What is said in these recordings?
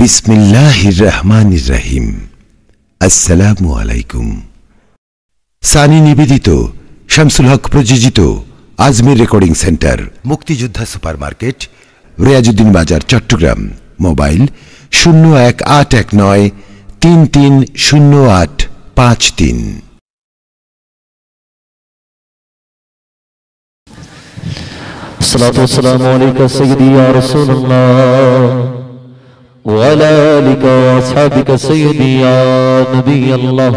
বিসমিল্লাহির রহমানির রহিম। আসসালামু আলাইকুম। সানি নিবেদিত, শামসুল হক প্রযোজিত আজমির রেকর্ডিং সেন্টার, মুক্তিযোদ্ধা সুপারমার্কেট, রিয়াজউদ্দিন বাজার, চট্টগ্রাম। মোবাইল 0189330853। الصلاة والسلام عليك سيدي يا رسول الله وعلى آلك وأصحابك سيدي يا نبي الله.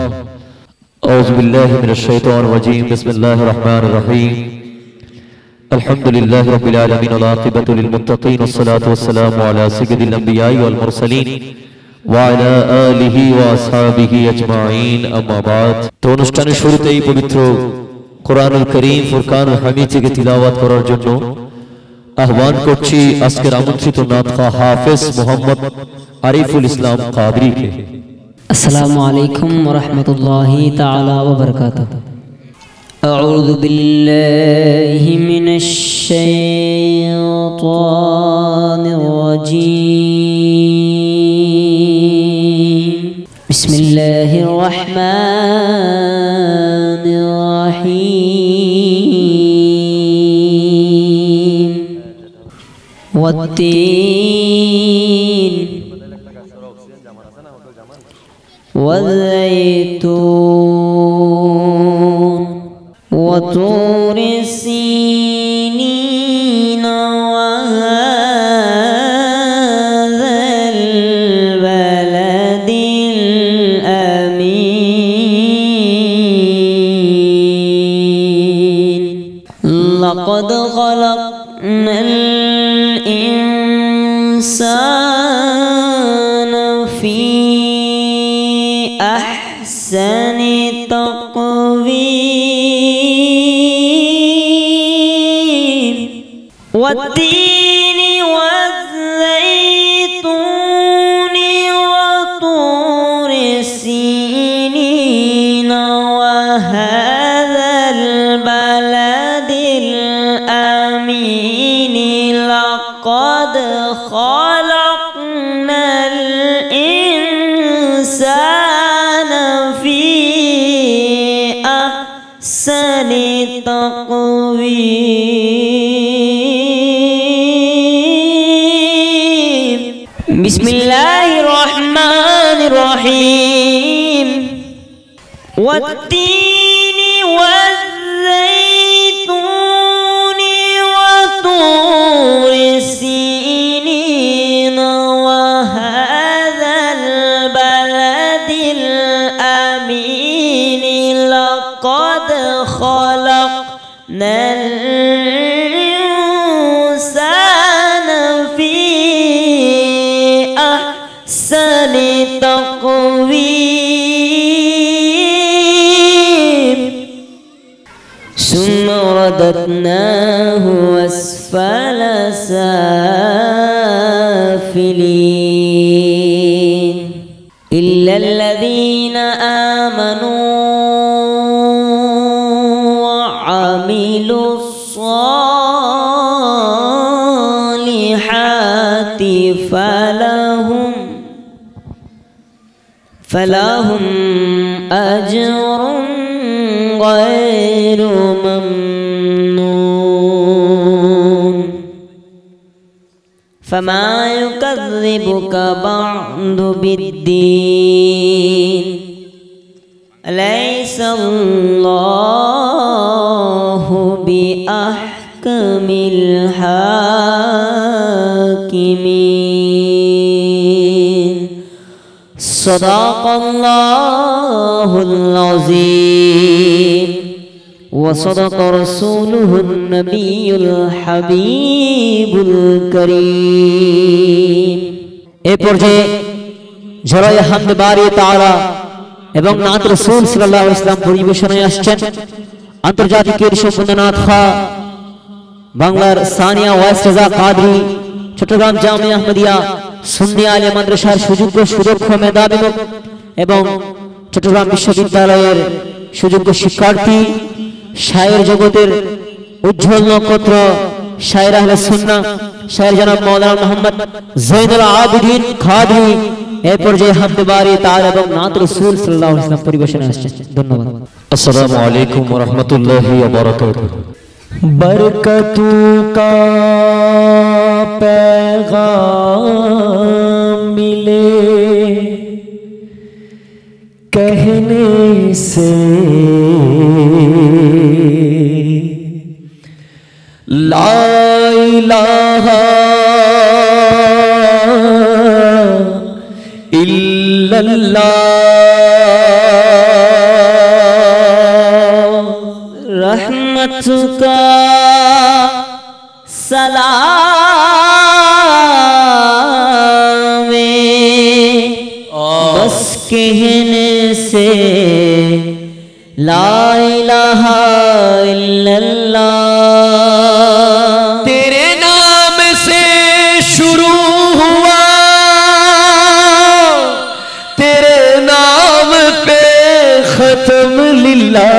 أعوذ بالله من الشيطان الرجيم. بسم الله الرحمن الرحيم. الحمد لله رب العالمين والعاقبة للمتقين والصلاة والسلام على سيد الأنبياء والمرسلين وعلى آله وأصحابه أجمعين. أما بعد. তো অনুষ্ঠানের শুরুতেই পবিত্র কোরআনুল কারীম ফুরকানুল হামিদ থেকে তিলাওয়াত করার জন্য আহ্বান করছি আজকের আমন্ত্রিত নাতখা হাফেজ মোহাম্মদ আরিফুল ইসলাম কাদরিকে। আসসালামু আলাইকুম ওয়া রাহমাতুল্লাহি তাআলা ওয়া বারাকাতুহু। আউযু বিল্লাহি মিনাশ শাইতানির রাজীম। বিসমিল্লাহির রাহমানির রাহিম। والتين والزيتون وطور سينين وهذا البلد الأمين لقد خلقنا الإنسان في أحسن تقويم والتين والزيتون وطور سينين وهذا البلد الأمين لقد خلقنا الإنسان في أحسن تقويم. بسم الله الرحمن الرحيم. والتين والزيتون وطور سينين وهذا البلد الأمين لقد خلقنا الإنسان في أحسن تقويم ثم رددناه أسفل سافلين إلا الذين آمنوا وعملوا الصالحات فلهم أجر غير ممنون فما يكذبك بعد بالدين أليس الله بأحكم الحاكمين. صدق الله العظيم وصدق رسوله النبي الحبيب الكريم. এ পর্যায়ে ঝরায়ে হামদ বারি তাআলা এবং নাত রাসূল সাল্লাল্লাহু আলাইহি ওয়াসাল্লাম পরিবেশনায় আসছেন আন্তর্জাতিক সম্মানিত নাতখা বাংলার সানিয়া ওয়াইস রাজা কাদরি, চট্টগ্রাম জামিয়া আহমদিয়া সুন্নি আলিয়া মাদ্রাসার সুযোগ্য সুদক্ষ মেধাবী এবং চট্টগ্রাম বিশ্ববিদ্যালয়ের সুযোগ্য শিক্ষার্থী, শায়ের জগতের উজ্জ্বল নক্ষত্র शायर अहले सुन्ना शायर जनाब मौलाना मोहम्मद ज़ैनुल आबिदीन खादरी ए পর্যায়ে হামদ বারি তাআলা এবং নাত রাসূল সাল্লাল্লাহু আলাইহি ওয়াসাল্লাম পরিবেশনে আসছেন। ধন্যবাদ। अस्सलामु अलैकुम व रहमतुल्लाहि व बरकातुहू। बरकतों का पैगाम मिले कहने से ला इलाहा इल्लल्लाह रहमत का सलाम बस कहने से ला इलाहा इल्लल्लाह। तेरे नाम से शुरू हुआ तेरे नाम पे खत्म लिल्लाह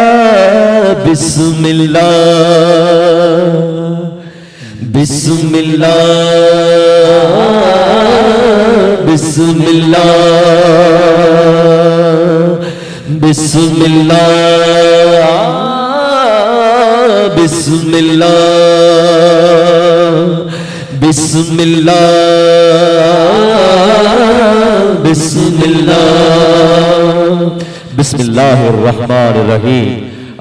बिस्मिल्लाह बिस्मिल्लाह बिस्मिल्लाह बिस्मिल्लाह बिस्मिल्लाह बिस्मिल्लाह बिस्मिल्लाह बिस्मिल्लाहिर रहमानिर रहीम।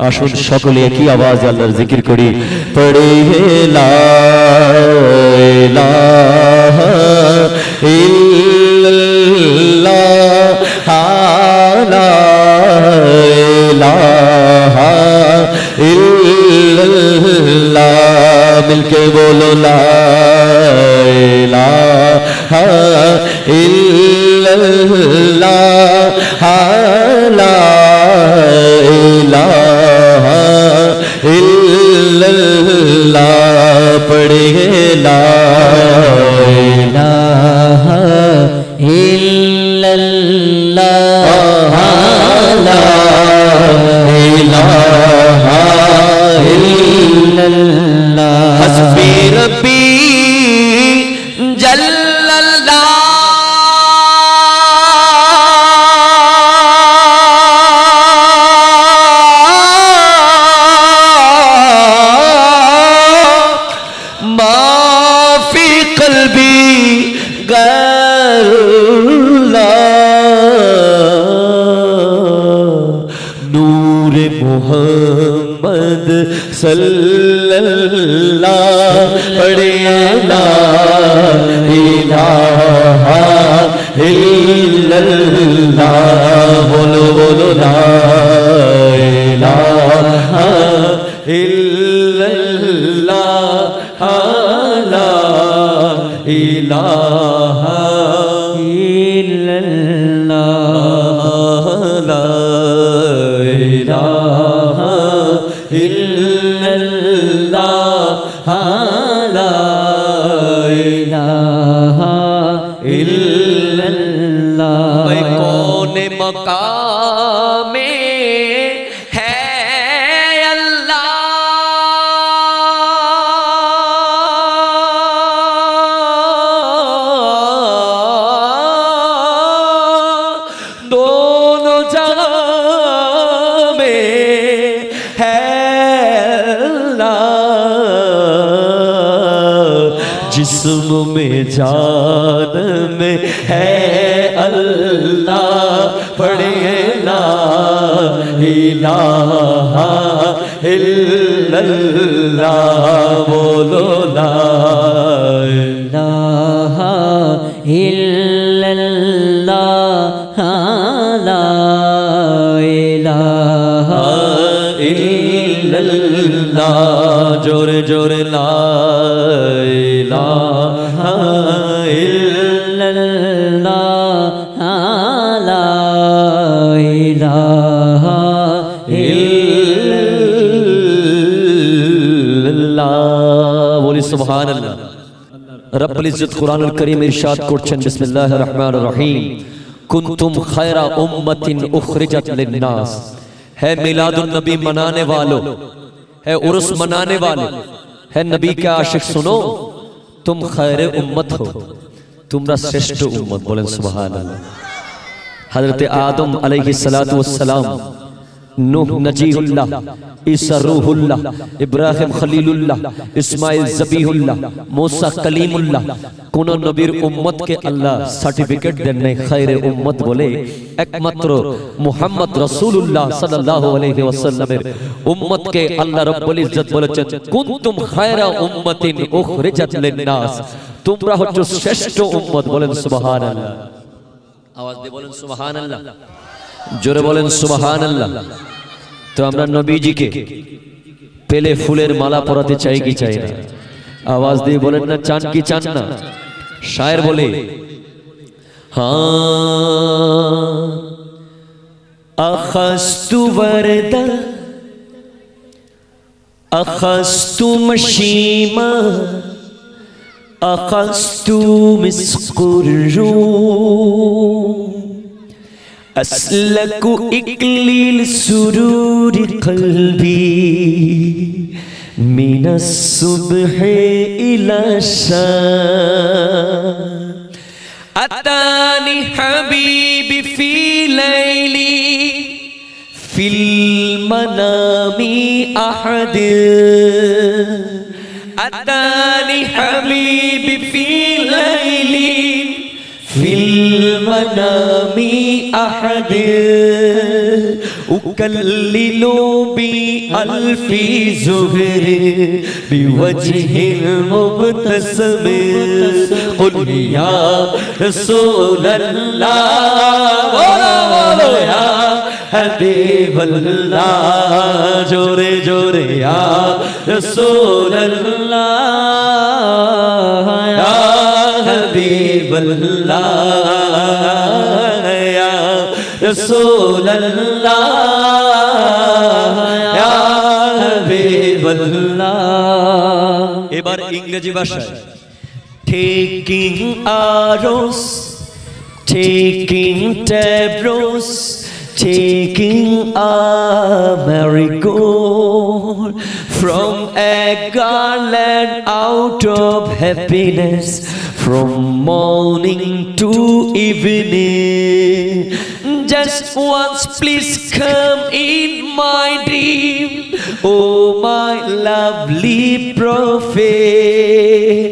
আসুন সকলে একই আওয়াজে আল্লাহর জিকির করি। পড়ে লা ইলাহা ইল্লাল্লাহ লা ইলাহা ইল্লাল্লাহ মিলকে বলো লা ইলাহা ইল্লাল্লাহ লা इलाहा इल्लल्लाह पढ़े ला इलाहा इल्लल्लाह ला इलाहा इल्लल्लाह हस्बी रब्बी जल्लल्लाह मोहम्मद सल्लल्लाह पढ़े ला इलाहा इल्लल्लाह बोलो बोलो ला इलाहा इल्लल्लाह ला इलाहा इल्लल्लाह ला इलाहा इल्लल्लाह ला इलाहा इल्लल्लाह। मैं कौन मकाम में है अल्लाह दोनों जगह जिस्म में जान में है अल्लाह पढ़े ला इलाहा इल्लल्लाह बोलो ला इलाहा इल्लल्लाह ला इलाहा इल्लल्लाह जोरे जोरे ला इलाहा इल्लल्लाह ला इलाहा इल्लल्लाह। बोली सुभान अल्लाह। रब्बुल इज्जत कुरानुल करीम इरशाद करছেন बिस्मिल्लाहिर रहमानिर रहीम कुंतुम खैरा उम्मतिन उखरिजत लिन्नास। है मिलादुन नबी मनाने वालों, है उर्स मनाने वाले, है नबी का आशिक सुनो, तुम खैर उम्मत हो, तुमरा श्रेष्ठ उम्मत। बोलें सुभान अल्लाह। हजरत आदम अलैहिस्सलातु वस्सलाम, नूह नजीहुल्लाह, ईसा रूहुल्लाह, इब्राहिम खलीलुल्लाह, इस्माइल ज़बीहुल्लाह, मूसा कलीमुल्लाह, কোন নবীর উম্মতকে আল্লাহ সার্টিফিকেট দেন নাই খায়রে উম্মত বলে। একমাত্র মুহাম্মদ রাসূলুল্লাহ সাল্লাল্লাহু আলাইহি ওয়াসাল্লামের উম্মতকে আল্লাহ রাব্বুল ইজ্জত বলেছেন কুনতুম খায়রা উম্মাতিন উখরিজাত লিন-নাস, তোমরা হচ্ছ শ্রেষ্ঠ উম্মত। বলেন সুবহানাল্লাহ। আওয়াজ দিয়ে বলেন সুবহানাল্লাহ, জোরে বলেন সুবহানাল্লাহ। তো আমরা নবীজিকে পেলে ফুলের মালা পরাতে চাই কি চাই না? আওয়াজ দিয়ে বলেন না, চান কি চান না? শায়ের বলে, হ্যাঁ আখাস্তু ওয়ারদা আখাস্তু মশীমা আখাস্তু মিসকুর রূম আসলাকু ইকলিল সুরুরি কলবি মিনাস সুবহি ইলা শাম আতানি হাবিবি ফি লাইলি ফিল মানামি আহাদ আতানি হাবিবি ফি লাইলি ফিল মানামি আহাদ উকাল্লিলু বি আলফি যুহর বিওয়াজহিল মুবতাসম কুল ইয়া রাসূলুল্লাহ বলো ইয়া হাবিবাল্লাহ জোরে জোরে ইয়া রাসূলুল্লাহ ইয়া হাবিবাল্লাহ ইয়া রাসূলুল্লাহ ইয়া হাবিবাল্লাহ। এবার ইংরেজি ভাষায় taking arrows, taking tableaux, taking a marigold from a garland out of happiness, from morning to evening. Just once please come in my dream, oh my lovely prophet.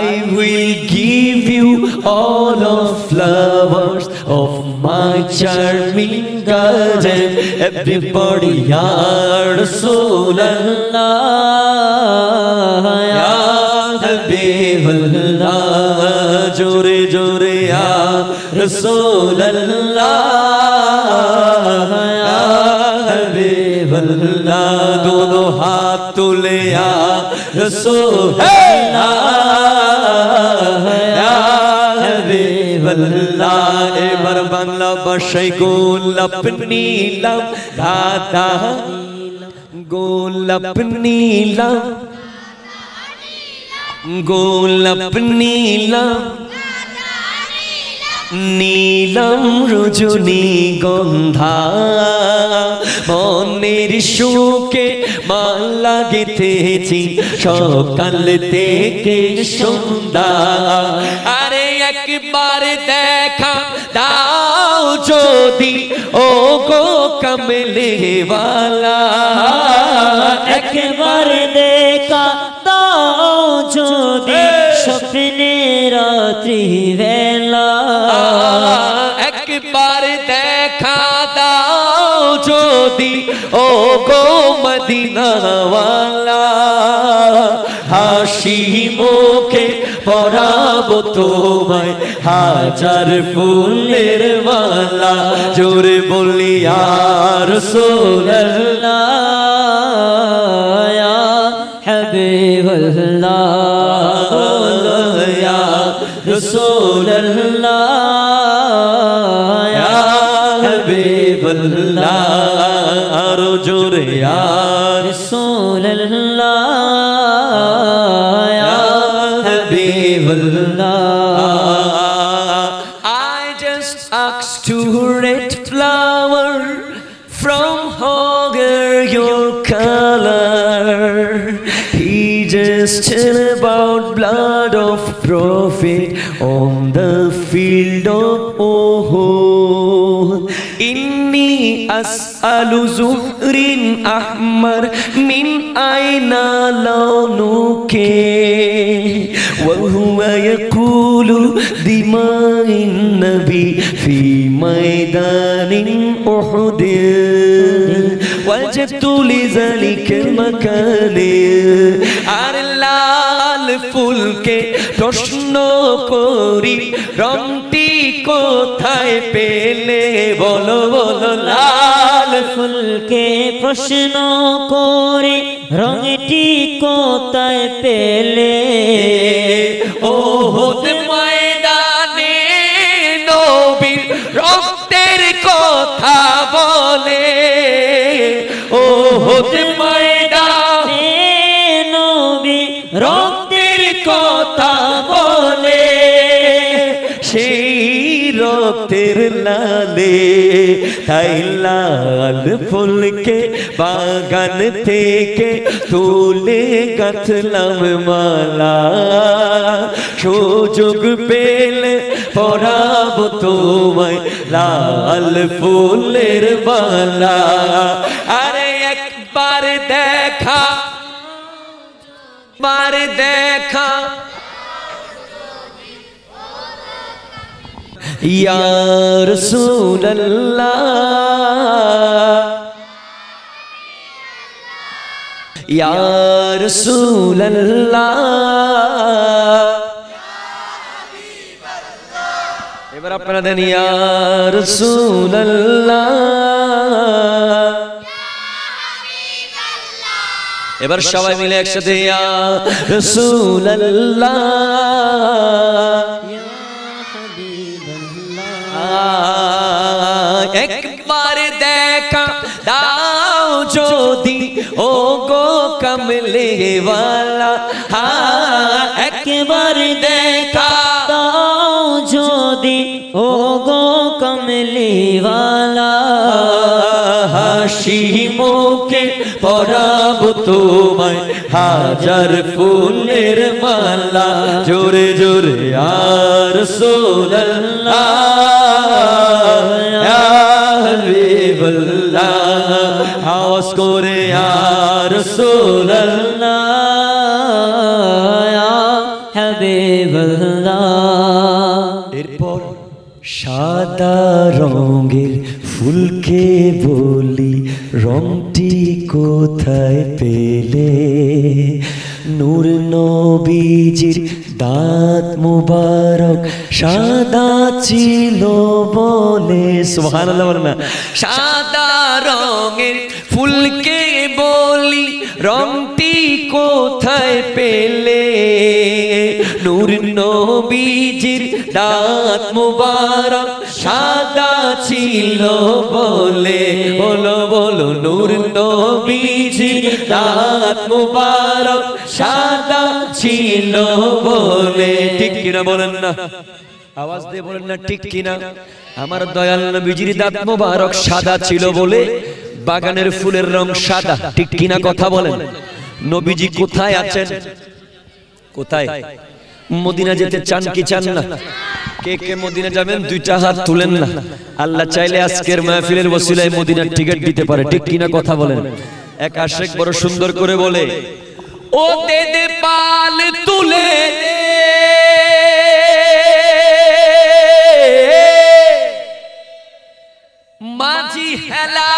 I will give you all of flowers of my charming garden. Everybody, Ya Rasulallah, Ya Habiballah, jore jore Ya Rasulallah, Ya Habiballah, dono haath tule Ya Rasulallah, Ya Habiballah। এবার বাংলা ভাষায় গোলাপ নীলাম দাদা, গোলাপ নীলাম, গোলাপ নীলাম, নীলম রজনী গন্ধা, মনের সুখে মালা গেঁথেছি সকাল থেকে সন্ধ্যা। আরে একবার দেখা দাও যদি ও গো কমলে ওয়ালা, একবার দেখা দাও যদি স্বপ্নে রাত্রি বেলা, একবার দেখা দাও যদি ও গো মদিনা ওয়ালা, হাসি মুখে পরাবো তোমায় হাজার ফুলের মালা, জোরে বলি ইয়া রাসূলুল্লাহ, ইয়া হাবিবাল্লাহ, ইয়া রাসূলুল্লাহ, ইয়া হাবিবাল্লাহ, আরো জোরে ইয়া রাসূলুল্লাহ, ইয়া হাবিবাল্লাহ। I just asked to red flower from Hoger your color, he just question about blood of prophet on the field of Uhud. Inni as'alu zuhrin ahmar min aina launuke wa huwa yaqulu dima'in nabi fi maidanin Uhud wajadtu li zalika al-makani আর লাল ফুলকে প্রশ্ন করি রংটি কোথায় পেলে বলো বলো লাল ফুলকে প্রশ্ন করে রংটি কোথায় পেলে ওহুদ ময়দানে নবীর রক্তের কথা বলে ওহুদ ময়দানে নবী রক্তের কথা বলে সেই রক্তের লালে তাই লাল ফুলকে বাগান থেকে তুলে গাঁথলাম মালা সুযোগ পেলে পরাবো তোমায় লাল ফুলের মালা আরে একবার দেখা বার দেখা ইয়া রাসূলুল্লাহ ইয়া রাসূলুল্লাহ এবার আপনারা দেন ইয়া রাসূলুল্লাহ এবার সবাই মিলে একসাথে ইয়া রাসূলুল্লাহ ইয়া হাবিবাল্লাহ একবার দেখা দাও যদি ও গো কমলে ওয়ালা একবার দেখা দাও যদি ও গো কমলে ওয়ালা হাসি মুখে পরাবো তোমায় হাজার ফুলের মালা জোরে জোরে ইয়া রাসূলুল্লাহ ইয়া হাবিবাল্লাহ আওয়াজ করে ইয়া রাসূলুল্লাহ ইয়া হাবিবাল্লাহ এরপর সাদা রঙের ফুলকে বলি রংটি কোথায় পেলে নূর নবীজির দাঁত মুবারক সাদা ছিল বলে সুবহানাল্লাহ বলেন না সাদা রঙের ফুলকে বলি রংটি কোথায় পেলে নূর নবীজির দাঁত মুবারক সাদা ছিল বলে বলো বলো নূর নবীজির দাঁত মুবারক সাদা ছিল বলে ঠিক কিনা বলেন না আওয়াজ দিয়ে বলেন না ঠিক কিনা আমার দয়াল নবীজির দাঁত মুবারক সাদা ছিল বলে বাগানের ফুলের রং সাদা ঠিক কিনা কথা বলেন নবীজি কোথায় আছেন কোথায় মদিনা যেতে চান কি চান না কে কে মদিনা যাবেন দুইটা হাত তুলেন না আল্লাহ চাইলে আজকের মাহফিলের ওসিলায় মদিনার টিকিট দিতে পারে ঠিক কিনা কথা বলেন এক আশিক বড় সুন্দর করে বলে ও দে দে পাল তুলে দে মাঝি হেলা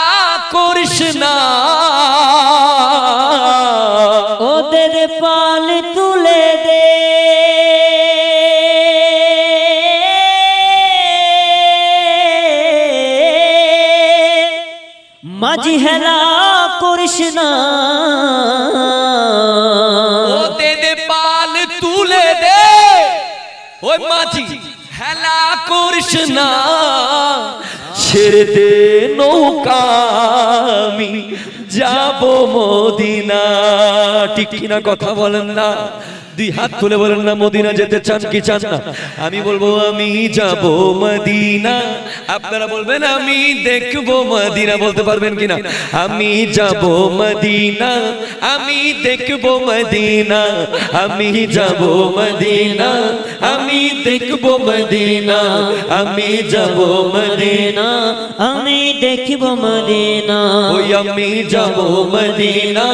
করিস না ওদের পাল তুলে দে মাঝি হেলা করিস না ওদের পাল তুলে দে ওই মাঝি হেলা করিস না ছেড়ে দে নৌকা আমি যাব মদিনা ঠিক কিনা কথা বলেন না দুই হাত তুলে বলেন না মদিনা যেতে চান কি চান না? আমি বলবো আমি যাব মদিনা, আপনারা বলবেন আমি দেখব মদিনা। বলতে পারবেন কিনা? আমি যাব মদিনা, আমি দেখব মদিনা, আমি যাব মদিনা, আমি দেখব মদিনা, আমি যাব মদিনা, আমি দেখব মদিনা। ওই আমি যাব মদিনা,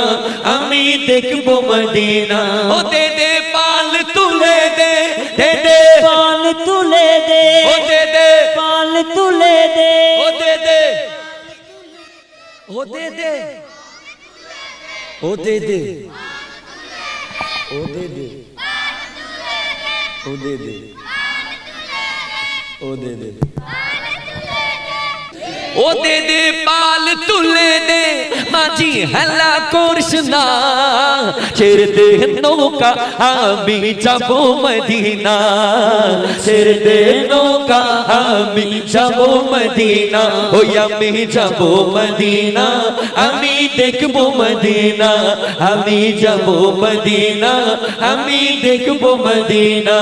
আমি দেখব মদিনা। ও দে দে পাল তুলে দে, দে দে পাল তুলে দে, ও দে দে পাল তুলে দে, ও দে দে, ও দে দে, ও দে দে, ও দে দে, ও দে দে, ও দে দে, ও দে দে পাল তুলে দে, মাঝি হেলা করিস না, ছেড়ে দে নৌকা আমি যাব মদিনা, ছেড়ে দে নৌকা আমি যাব মদিনা। ওই আমি যাব মদিনা, আমি দেখব মদিনা, আমি যাব মদিনা, আমি দেখব মদিনা।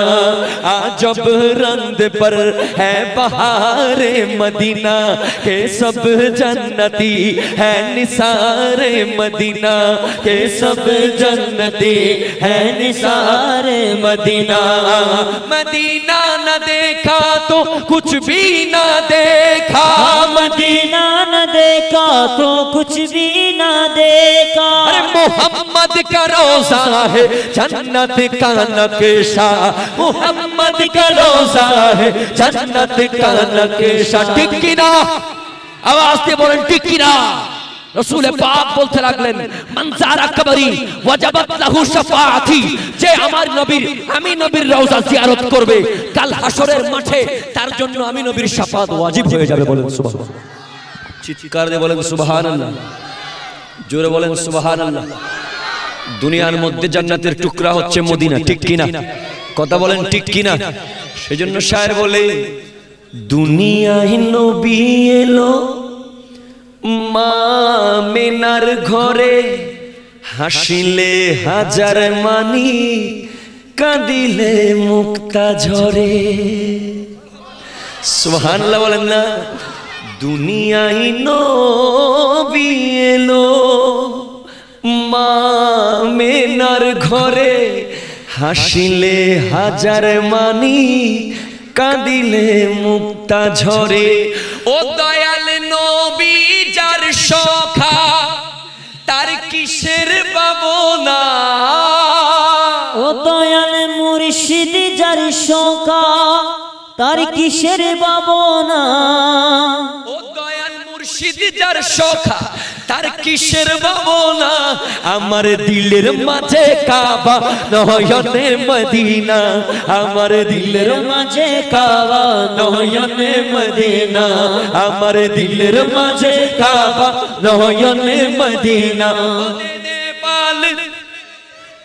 আজব रंग पर है बहारे मदीना के सब जन्नती है निसारे मदीना के सब जन्नती है निसारे मदीना। मदीना न देखा तो कुछ भी न देखा, मदीना न देखा तो कुछ भी न देखा। अरे मोहम्मद का रोजा है जन्नत का नक्शा, मोहम्मद का रोजा है जन्नत का नक्शा। ठीक की ना? आवाज দিয়ে বলেন ঠিক কি না? রাসূল পাক বলতে লাগলেন মানজারা কবরি ওয়াজাবাত লাহু শাফাআতি, যে আমার নবীর আমি নবীর রওজা জিয়ারত করবে কাল হাশরের মাঠে তার জন্য আমি নবীর শাফাত ওয়াজিব হয়ে যাবে। বলেন সুবহানাল্লাহ, চিৎকার দিয়ে বলেন সুবহানাল্লাহ, জোরে বলেন সুবহানাল্লাহ। দুনিয়ার মধ্যে জান্নাতের টুকরা হচ্ছে মদিনা, ঠিক কি না? কথা বলেন ঠিক কি না? সেজন্য শায়ের বলে দুনিয়ায় নবী এলো মা মেনার ঘরে, হাসিলে হাজার মানি কাঁদিলে মুক্তা ঝরে। সুবহানাল্লাহ বলেন না? দুনিয়ায় নবী এলো মা মেনার ঘরে, হাসিলে হাজার মানি কাঁদিলে মুক্তা ঝরে। ও দয়াল নবী যার সখা তার কিসের ভাবনা, ও দয়াল মুর্শিদ যার সখা তার কিসের ভাবনা। ও দয়াল মুর্শিদ যার সখা তার কিসের ভাবনা। আমার দিলের মাঝে কাবা নয়নে মদিনা, আমার দিলের মাঝে কাবা নয়নে মদিনা, আমার দিলের মাঝে কাবা নয়নে মদিনা। ও দে দে পাল,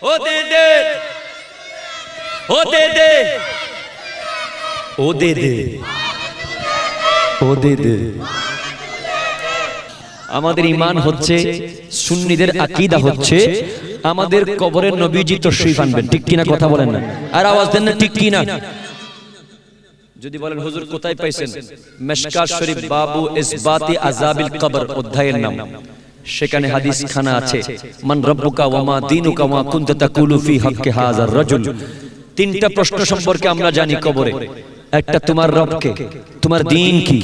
ও দে দে, ও দে দে, ও দে দে, ও দে দে। আমাদের ঈমান হচ্ছে, সুন্নিদের আকীদা হচ্ছে আমাদের কবরের নবীজি তশরীফ আনবেন, ঠিক কি না? কথা বলেন না, আর আওয়াজ দেন না ঠিক কি না? যদি বলেন হুজুর কোথায় পাইছেন? মিশকাত শরীফ বাবু ইসবাতি আযাবিল কবর অধ্যায়ের নাম, সেখানে হাদিস খানা আছে মান রব্বুকা ওয়া মা দীনুকা ওয়া কুনতা তাকুলু ফি হাক্কি হাযার রাজুল। তিনটা প্রশ্ন সম্পর্কে আমরা জানি কবরে। একটা তোমার রবকে, তোমার দ্বীন কি,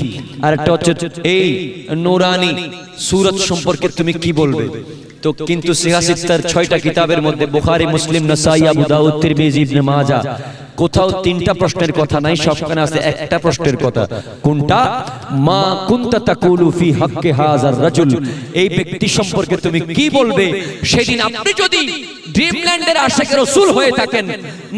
আর একটা হচ্ছে এই নূরানি সূরত সম্পর্কে তুমি কি বলবে। তো কিন্তু সিহাসিত্তার 6টা কিতাবের মধ্যে বুখারী, মুসলিম, নাসাই, আবু দাউদ, তিরমিজি, ইবনে মাজাহ কোথাও তিনটা প্রশ্নের কথা নাই, সবখানে আছে একটা প্রশ্নের কথা। কোনটা? মা কুনতা তাকুলু ফি হাক্কি হাযার রাজুল, এই ব্যক্তি সম্পর্কে তুমি কি বলবে। সেদিন আপনি যদি ড্রিমল্যান্ডের আশিকে রাসূল হয়ে থাকেন,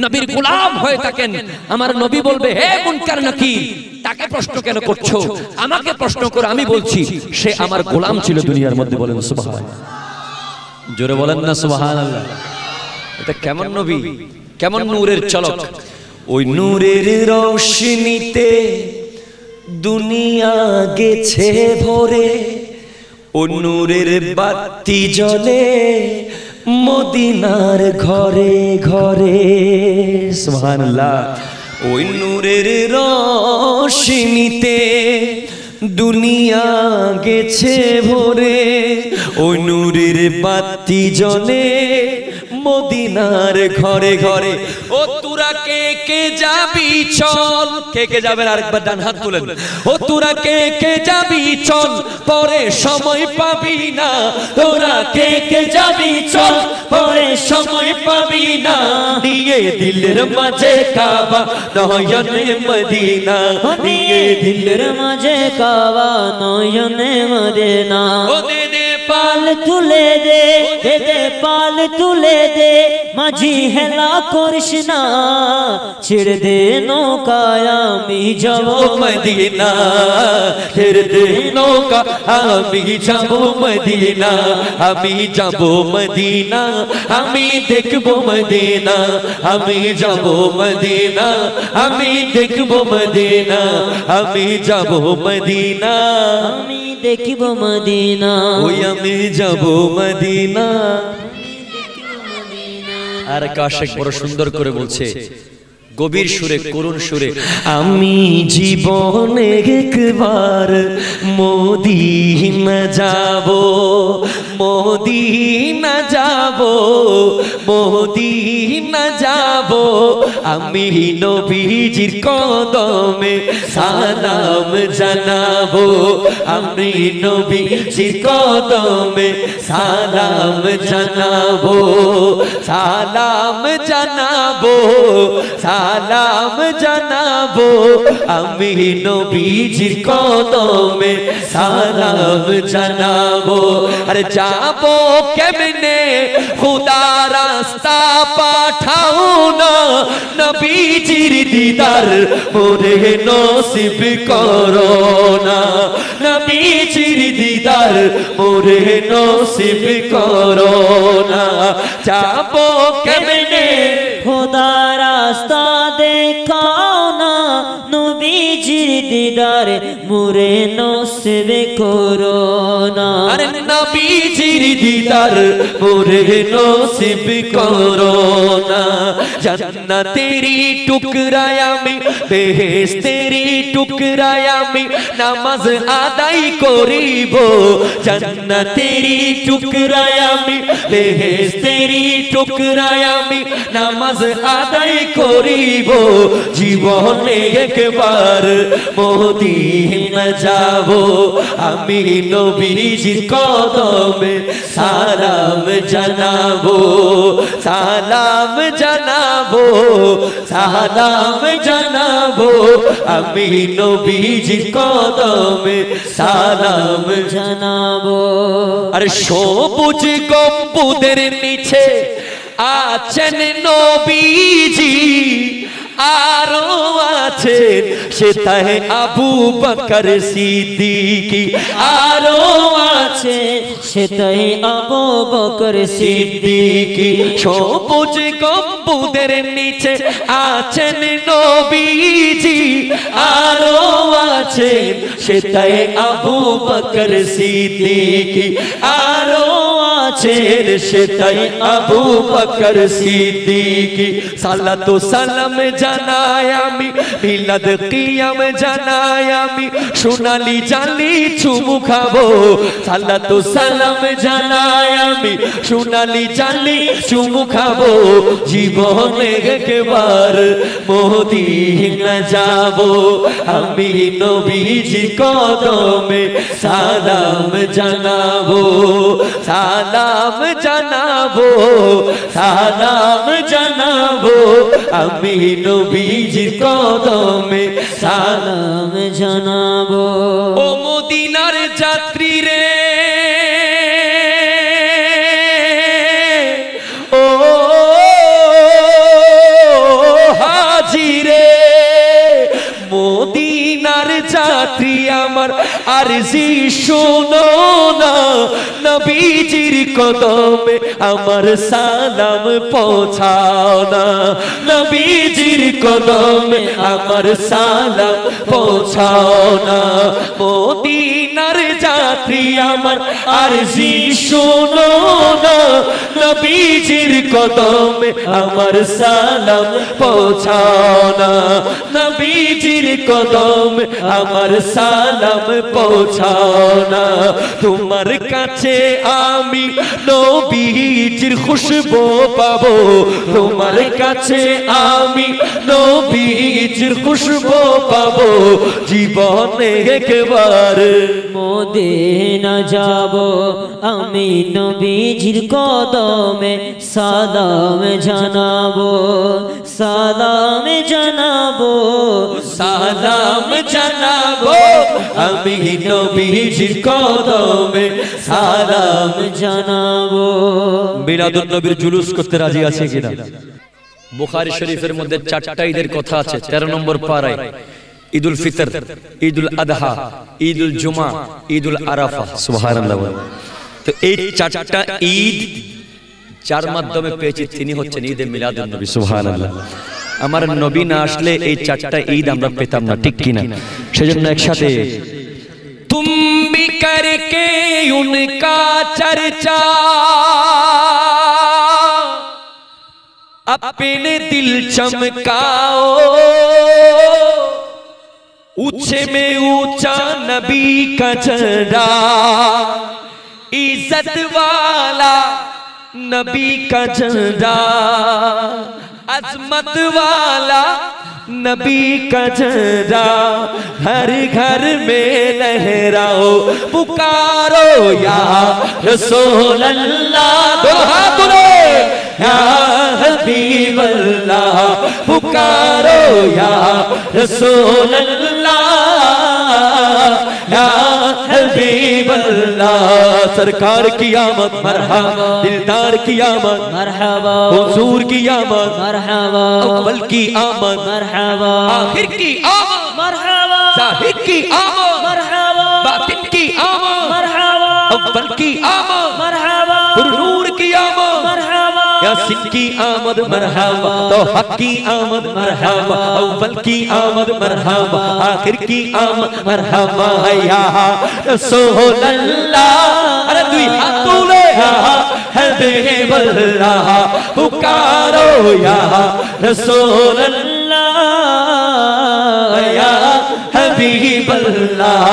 নবীর গোলাম হয়ে থাকেন, আমার নবী বলবে হে মুনকার নাকির, তাকে প্রশ্ন কেন করছো? আমাকে প্রশ্ন করো, আমি বলছি সে আমার গোলাম ছিল দুনিয়ার মধ্যে। বলেন সুবহানাল্লাহ, জোরে বলেন না সুবহানাল্লাহ। এটা কেমন নবী, কেমন নূরের চলক। ওই নূরের রোশনীতে দুনিয়া গেছে ভরে, ও নূরের বাতি জ্বলে মদিনার ঘরে ঘরে সুবহানাল্লাহ ওই নূরের রোশনীতে দুনিয়া গেছে ভরে ওই নূরের বাতি জ্বলে মদিনার ঘরে ঘরে ও তোরা কে কে যাবি চল কে কে যাবেন আরেকবার ডান হাত তুলেন ও তোরা কে কে যাবি চল পরে সময় পাবি না তোরা কে কে যাবি চল পরে সময় পাবি না নিয়ে দিলের মাঝে কাবা নয়নে মদিনা নিয়ে দিলের মাঝে কাবা নয়নে মদিনা ও দে দে পাল তুলে দে দে পাল তুলে দে মাঝি হেলা করিস না ছেড়ে দে নৌকায় আমি যাব মদিনা ছেড়ে দে নৌকা আমি যাব মদিনা আমি যাব মদিনা আমি দেখব মদিনা আমি যাব মদিনা আমি দেখব মদিনা আমি যাব মদিনা আমি দেখিব মদিনা ওই আমি যাব মদিনা আর কাশেক বড় সুন্দর করে বলছে গভীর সুরে করুণ সুরে আমি জীবনে একবার মদিনা যাব মদিনা যাব মদিনা যাব আমি নবীজির কদমে সালাম জানাবো আমি নবীজির কদমে সালাম জানাবো সালাম জানাবো সালাম জানাবো আমি নবীজির কদমে সালাম জানাবো আরে যাবো কেমনে খুদা রাস্তা পাঠাও না নবীজির দিদার মোরে নসিব করো না নবীজির দিদার মোরে নসিব করো না যাবো কেমনে খোদা রাস্তা দেখাও না নবীজির দিদার মোরে নসিব করো না আরে নবীজির দিদার মোরে নসিব করো না জান্নাতেরি টুকরায় আমি বেহেশতেরি টুকরায় আমি নামাজ আদায় করিব জান্নাতেরি টুকরায় আমি বেহেশতেরি টুকরায় আমি নামাজ আদায় করিব জীবনে একবার মদিনা যাব আমি নবীজির কদমে সালাম জানাবো সালাম জানাবো সালাম জানাবো আমি নবীজির কদমে সালাম জানাবো আরে সবুজ গম্বুদের নিচে আছেন নবীজি আরো আছেন সেটাই আবু বকর সিদ্দিকী আরো আছে সেটাই আবু বকর সিদ্দিকী সবুজ গম্বুদের নিচে আছেন নবীজি আরো আছেন সেটাই আবু বকর সিদ্দিকী আরো আছেন সেটাই আবু বকর সিদ্দিকী সালাতু সালাম জানাই আমি মিলাদ কিয়াম জানাই আমি সোনালি জালি চুমু খাবো সালাতু সালাম জানাই আমি সোনালি জালি চুমু খাবো জীবনে একবার মদিনা যাব আমি নবীজির কদমে সালাম জানাবো সালাম জানাবো সালাম জানাবো আমি নবীজির কদমে সালাম জানাবো ও মদিনার যাত্রী রে ও হাজী রে মদিনার যাত্রী আমার আরজি শোনো না নবীজির কদমে আমার সালাম পৌঁছাও না নবীজির কদমে আমার সালাম পৌঁছাও না মদিনার যাত্রী সাথী আমার আরজি শোনো না, নবীজির কদমে আমার সালাম পৌঁছাও না, নবীজির কদমে আমার সালাম পৌঁছাও না। তোমার কাছে আমি নবীজির খুশবু পাবো, তোমার কাছে আমি নবীজির খুশবু পাবো, জীবনে একবার মদিনা যাব আমি নবীজির কদমে সালাম জানাবো, সালাম জানাবো, সালাম জানাবো আমি নবীজির কদমে সালাম জানাবো। মিলাদুন নবীর জুলুস করতে রাজি আছে কিনা? বুখারী শরীফের মধ্যে 4টা ঈদের কথা আছে। 13 নম্বর পারায় ঈদুল ফিতর, ঈদুল আদহা, ঈদুল জুমা, ঈদুল আরাফা। সুবহানাল্লাহ। তো এই 4টা ঈদ যার মাধ্যমে পেয়েছি তিনি হচ্ছেন ঈদে মিলাদুন নবী। সুবহানাল্লাহ। আমার নবী না আসলে এই 4টা ঈদ আমরা পেতাম না, ঠিক কিনা? সেজন্য একসাথে তুম भी करके उनका चर्चा अपने दिल चमकाओ, ऊंचे में ऊंचा नबी का झंडा, इज्जत वाला नबी का झंडा, अजमत वाला नबी का झंडा, हर घर में लहराओ, पुकारो या रसूल अल्लाह, दो हाथ बोलो या हबीब अल्लाह, पुकारो या रसूल अल्लाह, या हबीब अल्लाह। सरकार की आमद मरहबा, दिलदार की आमद मरहबा, हुजूर की आमद मरहबा, अव्वल की आमद मरहबा, आखिर की आमद मरहबा, जाहिर की आमद मरहबा, बातिन की आमद मरहबा, अव्वल की आमद मरहबा, नूर की आमद मरहबा, यासीन की आमद मरहबा, तो हक की आमद मरहबा, अव्वल की आमद मरहबा, आखिर की आमद मरहबा, या रसूल अल्लाह। अरे दुई हाथ तुले या हबीब अल्लाह, पुकारो या रसूल अल्लाह, या हबीब अल्लाह।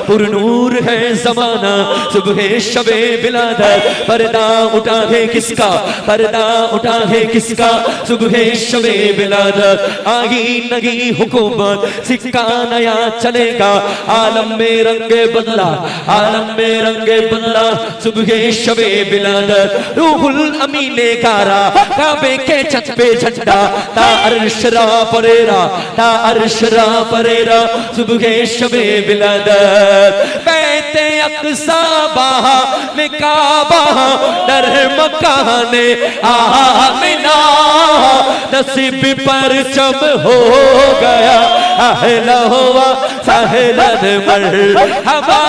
पुरनूर है जमाना सुबह शबे बिलादत, पर्दा उठा है किसका, पर्दा उठा है किसका, सुबह शबे बिलादत, आगी नगी हुकूमत, सिक्का नया चलेगा, आलम में रंगे बदला, आलम में रंगे बदला, सुबह शबे बिलादत, रूहुल अमीन ने गारा, काबे के छत पे झंडा, ता अर्शरा परेरा, ता अर्शरा परेरा, सुबह शबे बिलादत, बैते अक्सा बाहा में काबा, दर मकाने आमिना, नसीब पर चम हो गया, अहला हुआ सहलन मरहबा,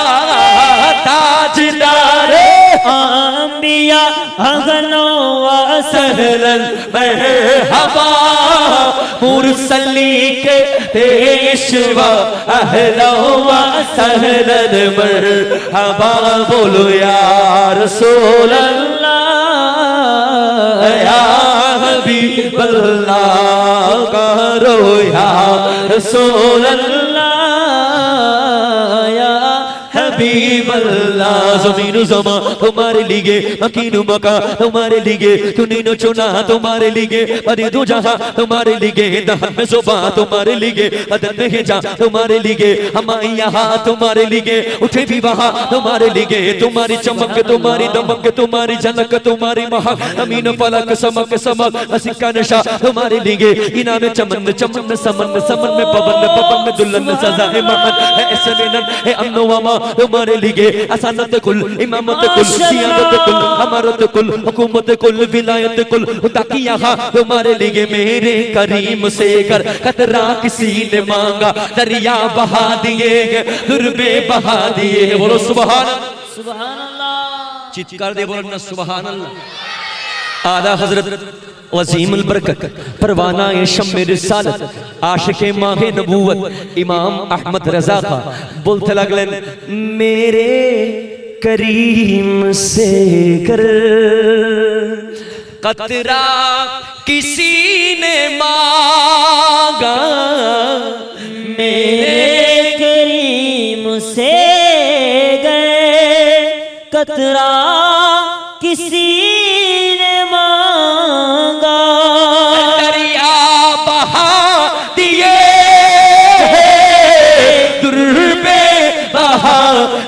ताजदारे अंबिया अगनो व सहलन मरहबा, मुरसली के पेशवा, अहला हुआ सहलन मरहबा, बोलो या रसूल अल्लाह, या हबीब अल्लाह, करो या रसूल अल्लाह, या हबीब अल्लाह। ज़मीन ज़मा तुम्हारे लिए, मकीन मका तुम्हारे लिए, तूने चुना तुम्हारे लिए, पर दो जहां तुम्हारे लिए, दहन में ज़ुबा तुम्हारे लिए, बदन में हिजा तुम्हारे लिए, हमारे यहाँ तुम्हारे लिए, उठे भी वहाँ तुम्हारे लिए, तुम्हारी चमक तुम्हारी दमक तुम्हारी झलक तुम्हारी महक, अमीन फलक समक समक सिक्का नशा तुम्हारे लिए, इनाम चमन चमन समन समन में पवन में दुल्हन सजा है महन है ऐसे मिलन है अमन वमा तुम्हारे लिए, असानत कुल इमामत कुल सियादत कुल हमारत कुल हुकूमत कुल विलायत कुल, ताकि यहाँ तुम्हारे लिए मेरे करीम से कर कतरा किसी ने मांगा, दरिया बहा दिए दुर्बे बहा दिए। बोलो सुभान सुभान अल्लाह, चित्कार दे बोलो ना सुभान अल्लाह। आला हजरत वसीमुल बरकत परवाना ए शम्मे रिसालत आशिके माहे नबूवत इमाम अहमद रजा खा बोलते लगलेन मेरे करीम से कर कतरा किसी ने मांगा मेरे करीम से गए कतरा किसी ने मांगा दरिया बहा दिए दुर्बे बहा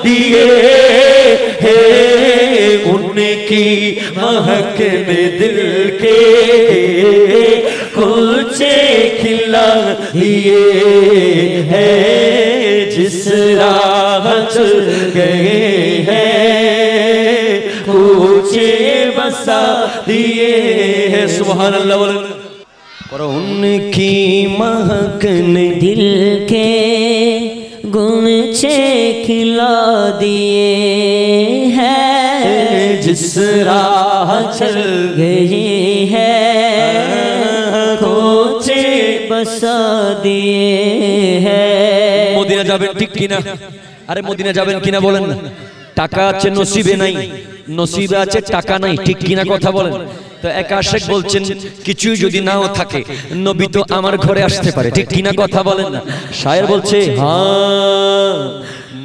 दिए उनकी महक में दिल के कुलचे खिला दिए हैं जिस राह चल गए हैं कुलचे बसा दिए हैं सुभान अल्लाह और उनकी महक ने दिल के गुलचे खिला दिए हैं जिस राह चल गई है कोचे बसा दिए हैं मदीना যাবেন ঠিক কিনা আরে মদিনা যাবেন কিনা বলেন না টাকা আছে নসিবে নাই নসিবে আছে টাকা নাই ঠিক কিনা কথা বলেন তো এক আশিক বলছেন কিছুই যদি নাও থাকে নবী তো আমার ঘরে আসতে পারে ঠিক কিনা কথা বলেন না শায়ের বলছে হ্যাঁ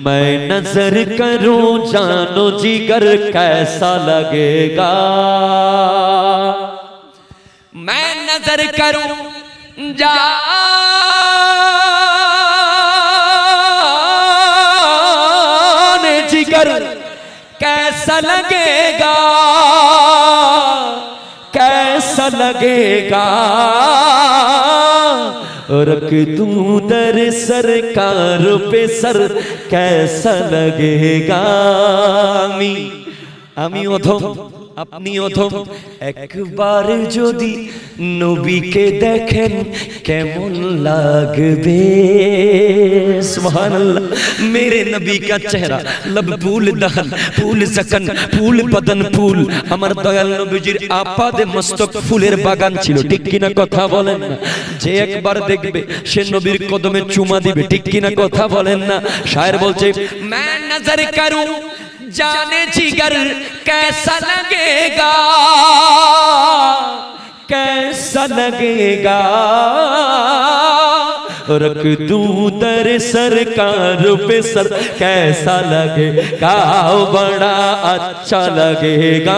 मैं नजर करूं जानो जिगर कैसा लगेगा मैं नजर करूं जाने जिगर कैसा लगेगा कैसा लगेगा रख दूं दर सरकार पे सर कैसा लगेगा আমি অধম আপনি অধম একবার যদি নবীকে দেখেন কেমন লাগবে সুবহানাল্লাহ मेरे नबी का चेहरा लब फूल दहन फूल जकन फूल बदन फूल আমার দয়াল নবীজির আপাদে মস্তক ফুলের বাগান ছিল ঠিক কিনা কথা বলেন না যে একবার দেখবে সে নবীর কদমে চুমা দিবে ঠিক কিনা কথা বলেন না শায়ের বলছে मैं नजर करूं जाने जिगर कैसा लगेगा कैसा लगेगा रख दूं दर सरकार पे सर कैसा लगेगा बड़ा अच्छा लगेगा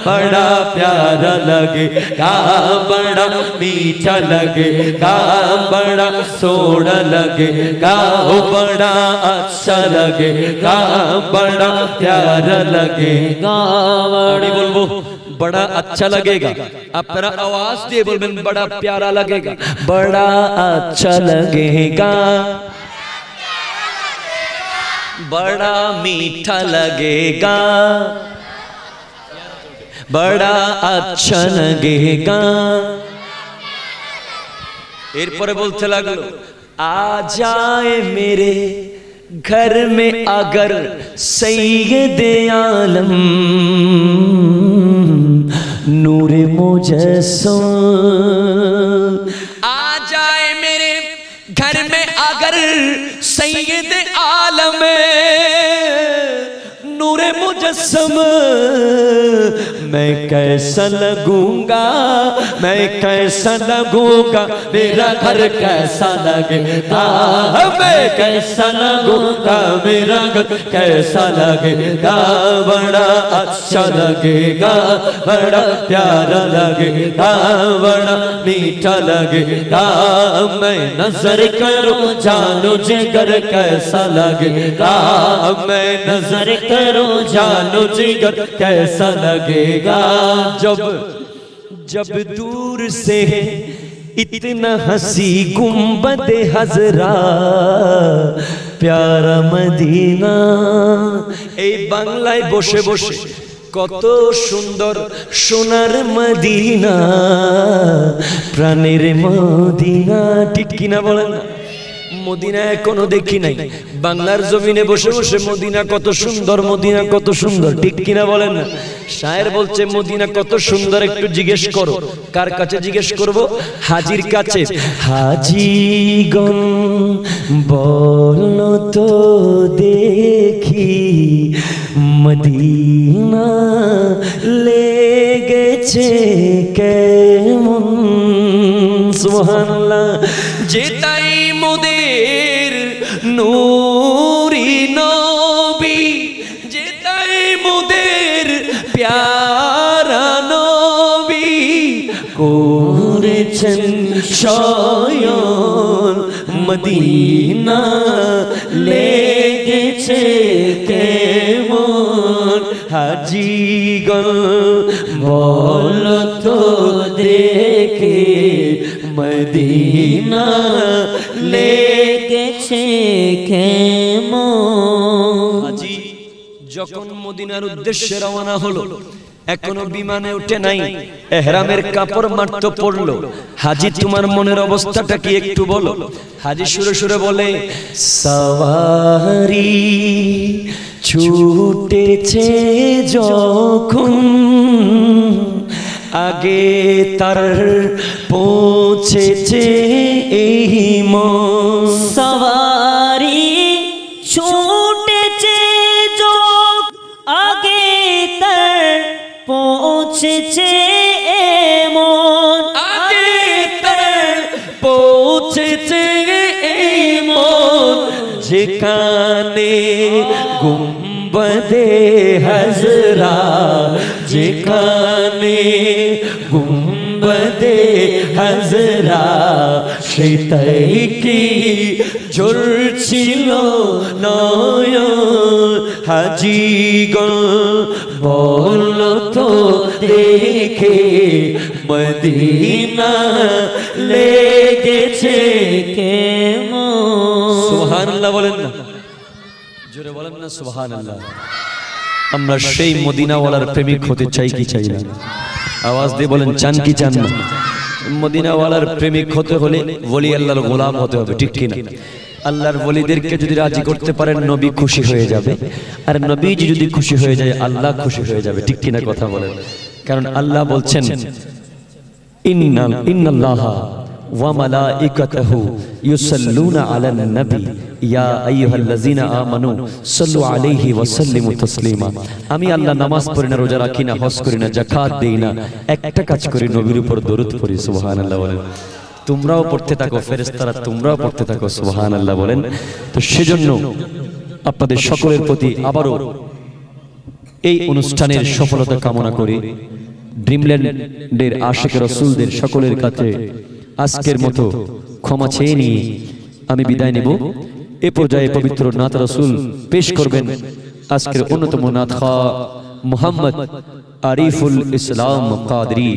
बड़ा प्यारा लगेगा बड़ा मीठा लगेगा बड़ा सोना लगेगा बड़ा अच्छा लगेगा बड़ा प्यारा लगेगा बड़ी बोलबो बड़ा अच्छा लगेगा अपना आवाज दिए बोलबेन बड़ा प्यारा लगेगा बड़ा अच्छा लगेगा बड़ा मीठा लगेगा बड़ा अच्छा लगेगा एरपरे बोलते लगलो आ जाए मेरे घर में अगर सैयदे आलम नूरे मुजस्सम आ जाए मेरे घर में अगर सैयद आलम नूरे मुजस्सम मैं कैसा लगूंगा मैं कैसा लगूंगा मेरा घर कैसा लगेगा मैं कैसा लगूंगा मेरा घर कैसा लगेगा बड़ा अच्छा लगेगा बड़ा प्यारा लगेगा बड़ा मीठा लगेगा मैं नजर करूं जानो जिगर कैसा लगेगा मैं नजर करूं जानो जिगर कैसा लगेगा जब जब दूर से इतना हंसी गुंबद हजरा प्यारा मदीना এই বাংলায় বসে বসে কত সুন্দর সোনার মদিনা প্রাণের মদিনা ঠিক কিনা বলেন মদিনা এখনো দেখি নাই। বাংলার জমিনে বসে বসে মদিনা কত সুন্দর, মদিনা কত সুন্দর, ঠিক কিনা বলেন না? শায়ের বলছে মদিনা কত সুন্দর, একটু জিজ্ঞেস করো। কার কাছে জিজ্ঞেস করব? হাজির কাছে। হাজিগণ বলো তো দেখি মদিনা লেগেছে কেমন। সুবহানাল্লাহ। যেটাই মোদের নূরি নবী, যেটাই মোদের প্যারা নবী, করেছেন শয়ন মদিনা লেগেছে কেমন। হাজিগণ বলো তো দেখে মদিনা লেগেছে কেমন। হাজি যখন মদিনার উদ্দেশ্যে রওনা হলো, এখনো বিমানে উঠে নাই, ইহরামের কাপড় মাত্র পরলো। হাজি তোমার মনের অবস্থাটা কি একটু বলো। হাজি সুরে সুরে বলে, সওয়ারি ছুটেছে যখন, আগে তার পৌঁছেছে এই মন। সওয়ারি ছুটেছে যখন, আগে তার পৌঁছেছে এমন, আগে তার পৌঁছেছে এই মন। যেখানে গুম্বদে হজরা, যেখানে গুম্বদে হজরা, সেটাই কি ঝরছিল নয়ন। হাজিগণ বলো তো দেখে মদিনা লেগেছে কেমন। সুবহানাল্লাহ বলেন না, জোরে বলেন না সুবহানাল্লাহ। আমরা সেই মদিনাওয়ালার প্রেমিক হতে চাই কি চাই না? আওয়াজ দিয়ে বলেন, চান কি চান না? মদিনাওয়ালার প্রেমিক হতে হলে ওলি আল্লাহর গোলাম হতে হবে, ঠিক কিনা? আল্লাহর ওলিদেরকে যদি রাজি করতে পারেন, নবী খুশি হয়ে যাবে। আর নবীজি যদি খুশি হয়ে যায়, আল্লাহ খুশি হয়ে যাবে, ঠিক কিনা কথা বলেন? কারণ আল্লাহ বলছেন, ইন্নাল্লাহা ওয়া মালাইকাতাহু ইউসাল্লুনা আলান নবী ইয়া আইয়ুহাল্লাযিনা আমানু সাল্লু আলাইহি ওয়া সাল্লিমু তাসলিমা। আমি আল্লাহ নামাজ পড়ি না, রোজা রাখি না, হজ করি না, যাকাত দেই না, একটা কাজ করি, নবীর উপর দরুদ পড়ি। সুবহানাল্লাহ বলেন। তোমরাও পড়তে থাকো, ফেরেশতারা তোমরাও পড়তে থাকো। সুবহানাল্লাহ বলেন। তো সেজন্য আপনাদের সকলের প্রতি আবারও এই অনুষ্ঠানের সফলতা কামনা করি। ড্রিমল্যান্ডের আশিক রাসূলদের সকলের কাছে আজকের মতো ক্ষমা চেয়ে নিয়ে আমি বিদায় নেব। এ পর্যায়ে পবিত্র নাত রাসূল পেশ করবেন আজকের অন্যতম নাত খা মুহাম্মদ আরিফুল ইসলাম কাদরি।